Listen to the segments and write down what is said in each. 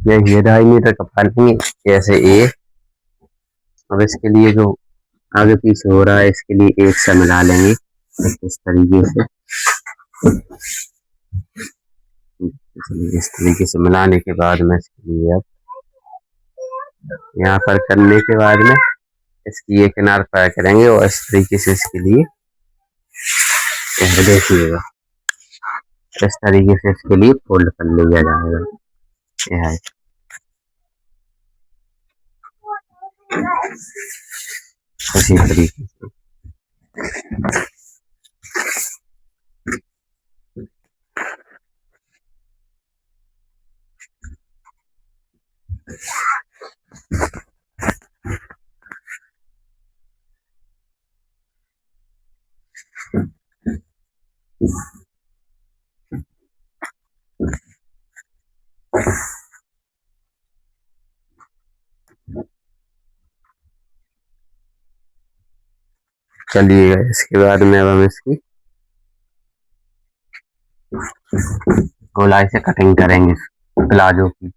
ये 2.5 मीटर का पालेंगे जैसे ये। अब इसके लिए जो आगे पीछे हो रहा है इसके लिए एक सा मिला लेंगे इस तरीके से। इस तरीके से मिलाने के बाद में इसके लिए अब यहाँ पर करने के बाद में इसकी ये किनार पर करेंगे और इस तरीके से इसके लिए देखिएगा इस तरीके से इसके लिए फोल्ड कर लिया जाएगा। यह है इसी तरीके से। चलिए इसके बाद में अब हम इसकी गोलाई से कटिंग करेंगे प्लाजो की।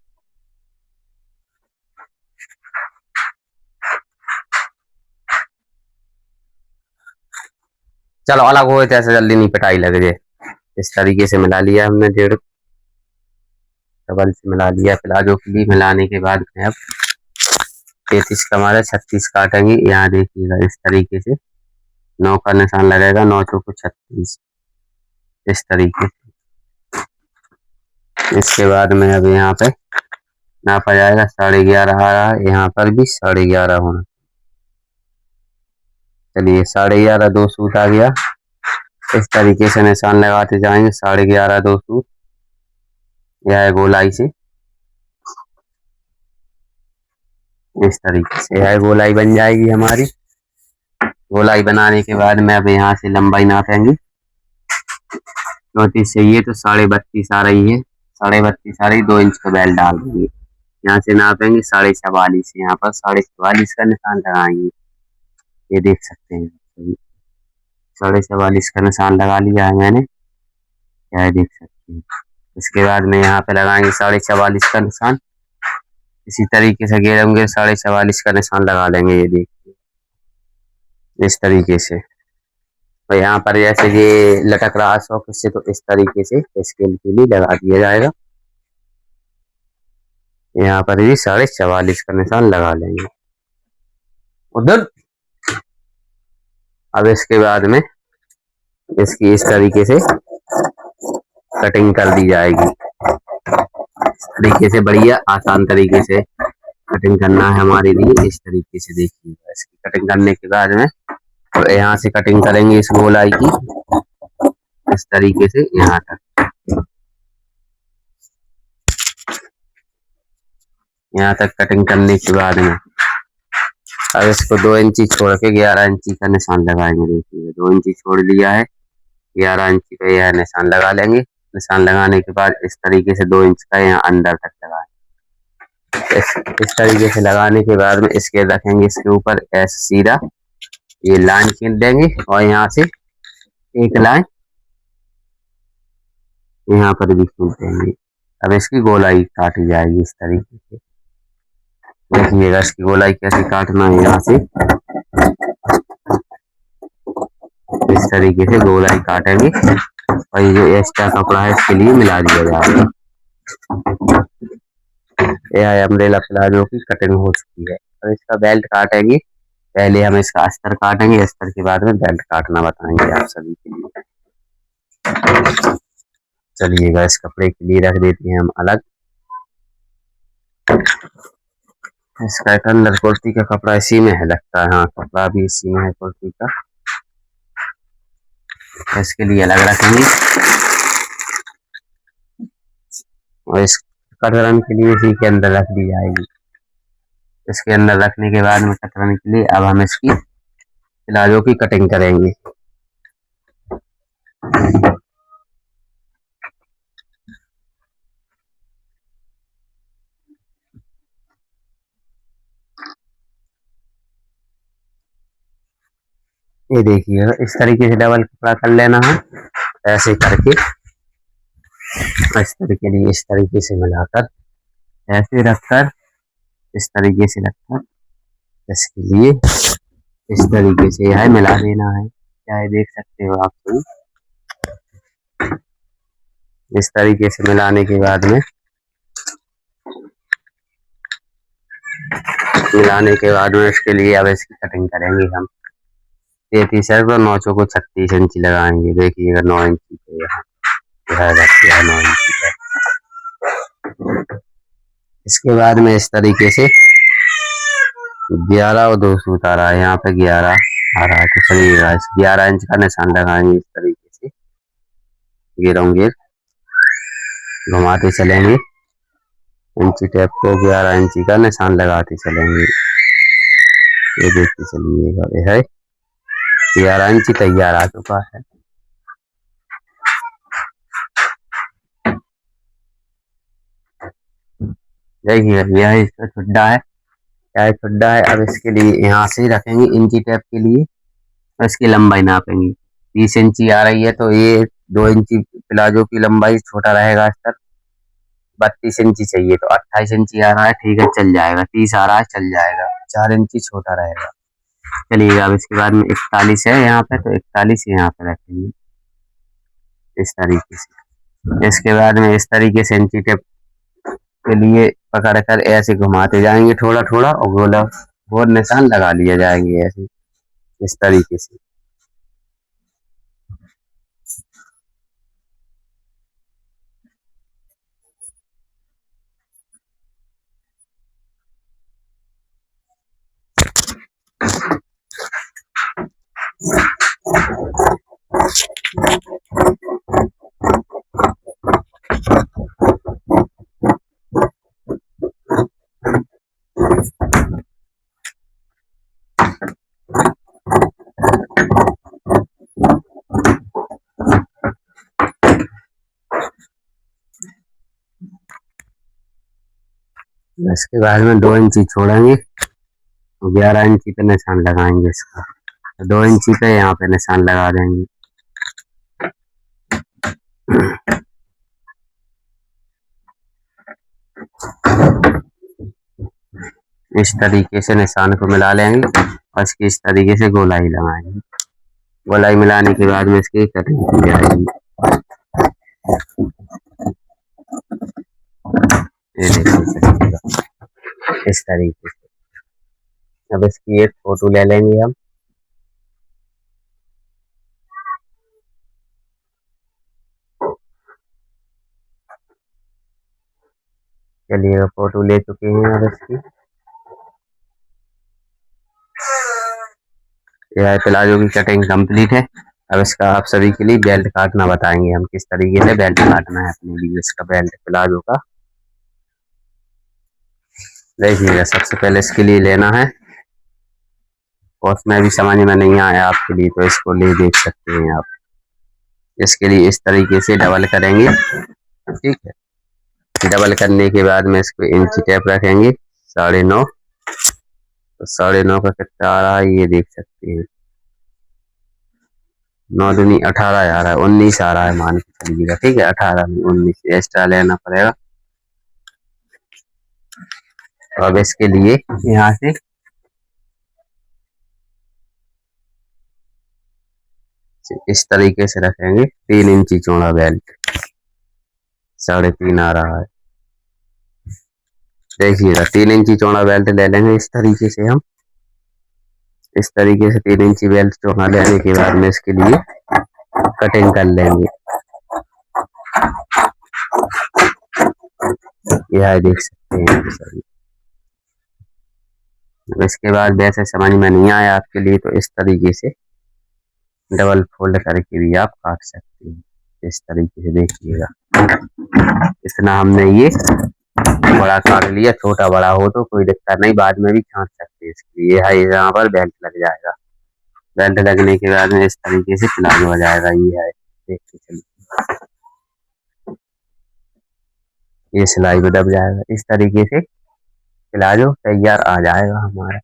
चलो अलग हो तो ऐसे जल्दी नहीं पिटाई लग जाए। इस तरीके से मिला लिया हमने, 1.5 डबल से मिला लिया प्लाजो के लिए। मिलाने के बाद में अब 33 का हमारा 36 काटेंगे। यहाँ देखिएगा इस तरीके से 9 का निशान लगेगा, 9 चौको 36 इस तरीके से। इसके बाद में अब यहाँ पे नापा जाएगा 11.5 आ रहा है, यहाँ पर भी 11.5 होना। चलिए 11.5 2 सूट आ गया। इस तरीके से निशान लगाते जाएंगे 11.5 2 सूट। यह है गोलाई से इस तरीके से यह गोलाई बन जाएगी हमारी। गोलाई बनाने के बाद में अब यहाँ से लंबाई नापेंगे 34 से। ये तो 32.5 आ रही है, 32.5 आ रही, 2 इंच का बेल्ट डाल देंगे। यहाँ से नापेंगे 44.5। यहाँ पर 44.5 का निशान लगाएंगे। ये देख सकते हैं 44.5 का निशान लगा लिया है मैंने, क्या देख सकते हैं। इसके बाद में यहाँ पे लगाएंगे 44.5 का निशान। इसी तरीके से घेर होंगे 44.5 का निशान लगा लेंगे। ये देखिए इस तरीके से। और यहाँ पर जैसे ये लटक रहा है सॉकेट से, तो इस तरीके से स्केल के लिए लगा दिया जाएगा। यहाँ पर भी 44.5 का निशान लगा लेंगे उधर। अब इसके बाद में इसकी इस तरीके से कटिंग कर दी जाएगी। इस तरीके से बढ़िया आसान तरीके से कटिंग करना है हमारे लिए। इस तरीके से देखिएगा। इसकी कटिंग करने के बाद में तो यहाँ से कटिंग करेंगे इस गोलाई की इस तरीके से यहाँ तक। यहाँ तक कटिंग करने के बाद में अब इसको 2 इंची छोड़ के 11 इंची का निशान लगाएंगे। देखिए 2 इंची छोड़ लिया है, 11 इंची का यह निशान लगा लेंगे। निशान लगाने के बाद इस तरीके से 2 इंच का यहाँ अंदर तक लगाएंगे। इस तरीके से लगाने के बाद में इसके रखेंगे इसके ऊपर ऐसे सीधा ये लाइन खींच देंगे और यहाँ से एक लाइन यहाँ पर भी खींच देंगे। अब इसकी गोलाई काटी जाएगी इस तरीके से। देखिएगा इसकी गोलाई कैसे काटना है। यहाँ से इस तरीके से गोलाई काटेंगे और ये जो एक्स्ट्रा कपड़ा है इसके लिए मिला दिया जाएगा। यह है अम्ब्रेला प्लाजो की कटिंग हो चुकी है। अब इसका बेल्ट काटेंगे। पहले हम इसका अस्तर काटेंगे, अस्तर के बाद में बेल्ट काटना बताएंगे आप सभी के लिए। चलिएगा इस कपड़े के लिए रख देते हैं हम अलग। इसका एक अंदर कुर्ती का कपड़ा इसी में है लगता है। हाँ कपड़ा भी इसी में है कुर्ती का, इसके लिए अलग रखेंगे। और इस कतरन के लिए इसी के अंदर रख दी जाएगी। इसके अंदर रखने के बाद में कतरन के लिए अब हम इसकी प्लाजो की कटिंग करेंगे। ये देखिए इस तरीके से डबल कपड़ा कर लेना है ऐसे करके। इस तरीके से मिलाकर ऐसे रखकर इस तरीके से रखकर इसके लिए इस तरीके से यह मिला देना है। क्या है देख सकते हो आप लोग। इस तरीके से मिलाने के बाद में इसके लिए अब इसकी कटिंग करेंगे हम। 33 है तो 9 को 36 इंची लगाएंगे। देखिएगा 9 इंची पे यहाँ 9 इंची पे। इसके बाद में इस तरीके से 11 और 2 सूत आ रहा है, यहाँ पे 11 आ रहा है तो चलिएगा 11 इंच का निशान लगाएंगे इस तरीके से। गिरोंगे घुमाते चलेंगे, इंची टेप को 11 इंची का निशान लगाते चलेंगे। ये देखते चलिएगा ये है 11 इंची तैयार आ चुका है। देखिए यह इसका छुड्डा है, क्या छुड्डा है। अब इसके लिए यहाँ से रखेंगे इंची टेप के लिए, इसकी लंबाई नापेंगे। 30 इंची आ रही है तो ये 2 इंची प्लाजो की लंबाई छोटा रहेगा स्तर। 32 इंची चाहिए तो 28 इंची आ रहा है, ठीक है चल जाएगा। 30 आ रहा है चल जाएगा, 4 इंची छोटा रहेगा। चलिएगा अब इसके बाद में 41 है यहाँ पे तो 41 यहाँ पे रखेंगे इस तरीके से। इसके बाद में इस तरीके से इंची टेप के लिए पकड़ कर ऐसे घुमाते जाएंगे थोड़ा थोड़ा और गोला गोल निशान लगा लिए जाएंगे ऐसे इस तरीके से। इसके बाद में 2 इंची छोड़ेंगे, 11 इंची पे निशान लगाएंगे इसका। 2 इंची पे यहाँ पे निशान लगा देंगे। इस तरीके से निशान को मिला लेंगे और इसकी इस तरीके से गोलाई लगाएंगे। गोलाई मिलाने के बाद में इसकी कटिंग की जाएगी। ये देखिए इस तरीके से। अब इसकी एक फोटो ले लेंगे हम। चलिए फोटो ले चुके हैं अब इसकी। यह प्लाजो की कटिंग कंप्लीट है। अब इसका आप सभी के लिए बेल्ट काटना बताएंगे हम, किस तरीके से बेल्ट काटना है अपने लिए इसका बेल्ट प्लाजो का। देखिएगा सबसे पहले इसके लिए लेना है, और उसमें भी समझ में नहीं आया आपके लिए तो इसको ले देख सकते हैं आप। इसके लिए इस तरीके से डबल करेंगे, ठीक है। डबल करने के बाद में इसको इंची टेप रखेंगे 9.5। तो 9.5 का कितना आ रहा है ये देख सकते हैं। 9 दूनी 18 आ रहा है, 19 आ रहा है मान के चलिएगा, ठीक है। 18 में 19 एक्स्ट्रा लेना पड़ेगा। तो अब इसके लिए यहाँ से इस तरीके से रखेंगे। 3 इंची चौड़ा बेल्ट 3.5 आ रहा है। देखिएगा 3 इंची चौड़ा बेल्ट ले लेंगे इस तरीके से हम। इस तरीके से 3 इंची बेल्ट चौड़ा लेने के बाद में इसके लिए कटिंग कर लेंगे। यह देख सकते हैं सभी। इसके बाद वैसे समझ में नहीं आया आपके लिए तो इस तरीके से डबल फोल्ड करके भी आप काट सकते हैं इस तरीके से। देखिएगा इतना हमने ये बड़ा काट लिया, छोटा बड़ा हो तो कोई दिक्कत नहीं, बाद में भी छांट सकते हैं इसके लिए। है यहाँ पर बेल्ट लग जाएगा। बेल्ट लगने के बाद में इस तरीके से प्लाजो हो जाएगा। ये है देखते चलिए, ये सिलाई में दब जाएगा। इस तरीके से प्लाजो तैयार आ जाएगा हमारा।